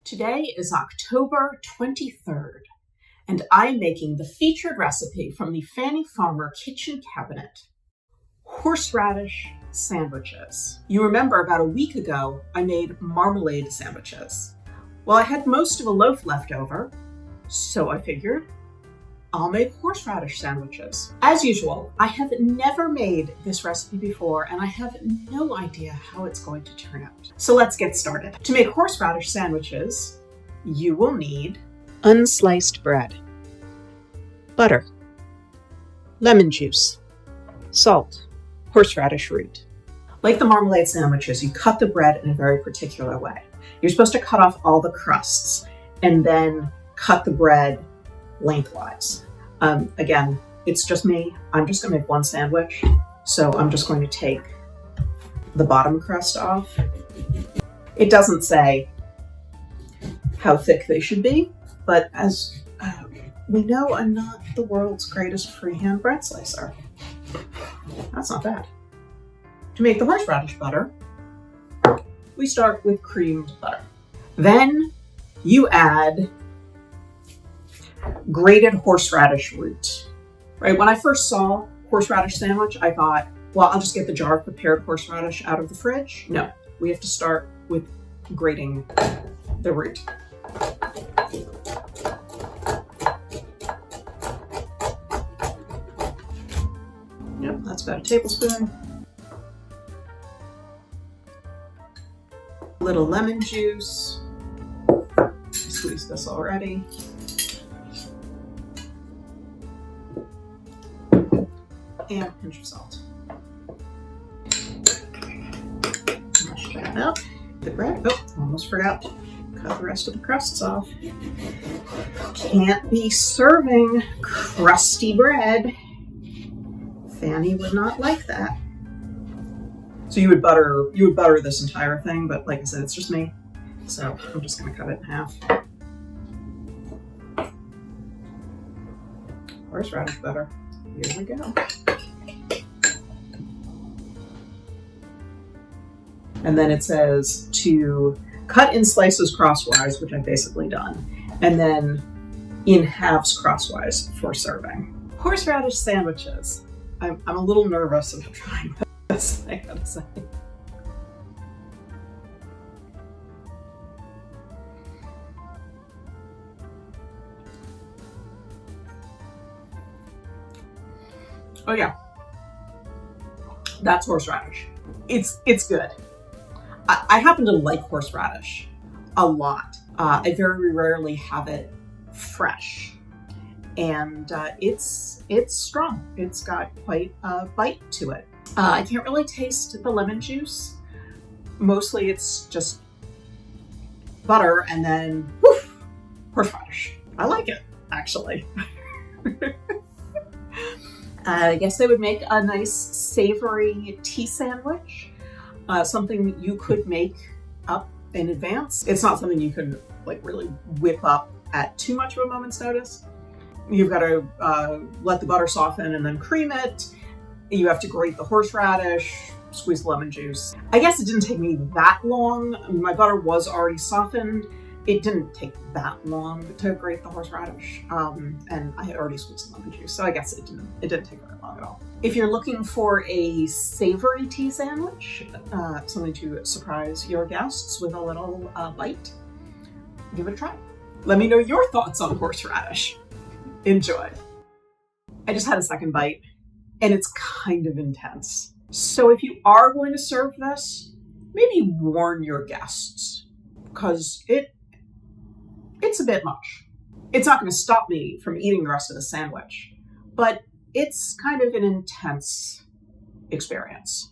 Today is October 23rd, and I'm making the featured recipe from the Fannie Farmer kitchen cabinet, horseradish sandwiches. You remember about a week ago, I made marmalade sandwiches. Well, I had most of a loaf left over, so I figured I'll make horseradish sandwiches. As usual, I have never made this recipe before, and I have no idea how it's going to turn out. So let's get started. To make horseradish sandwiches, you will need unsliced bread, butter, lemon juice, salt, horseradish root. Like the marmalade sandwiches, you cut the bread in a very particular way. You're supposed to cut off all the crusts and then cut the bread lengthwise. Again, it's just me. I'm just gonna make one sandwich. So I'm just going to take the bottom crust off. It doesn't say how thick they should be, but as we know, I'm not the world's greatest freehand bread slicer. That's not bad. To make the horseradish butter, we start with creamed butter. Then you add grated horseradish root. Right, when I first saw horseradish sandwich, I thought, well, I'll just get the jar of prepared horseradish out of the fridge. No, we have to start with grating the root. Yep, that's about a tablespoon. A little lemon juice. Squeeze this already. And a pinch of salt. Mash that up. The bread. Oh, almost forgot to cut the rest of the crusts off. Can't be serving crusty bread. Fannie would not like that. So you would butter this entire thing, but like I said, it's just me. So I'm just gonna cut it in half. Horseradish butter. Here we go. And then it says to cut in slices crosswise, which I've basically done, and then in halves crosswise for serving. Horseradish sandwiches. I'm a little nervous about trying this, I gotta say. Oh yeah, that's horseradish. It's good. I happen to like horseradish a lot. I very rarely have it fresh, and it's strong. It's got quite a bite to it. I can't really taste the lemon juice. Mostly it's just butter and then woof, horseradish. I like it, actually. I guess they would make a nice savory tea sandwich. Something you could make up in advance. It's not something you can like really whip up at too much of a moment's notice. You've got to let the butter soften and then cream it. You have to grate the horseradish, squeeze lemon juice. I guess it didn't take me that long. My butter was already softened. It didn't take that long to grate the horseradish, and I had already squeezed lemon juice, so I guess it didn't take very long at all. If you're looking for a savory tea sandwich, something to surprise your guests with a little bite, give it a try. Let me know your thoughts on horseradish. Enjoy. I just had a second bite, and it's kind of intense. So if you are going to serve this, maybe warn your guests, because it's a bit much. It's not going to stop me from eating the rest of the sandwich, but it's kind of an intense experience.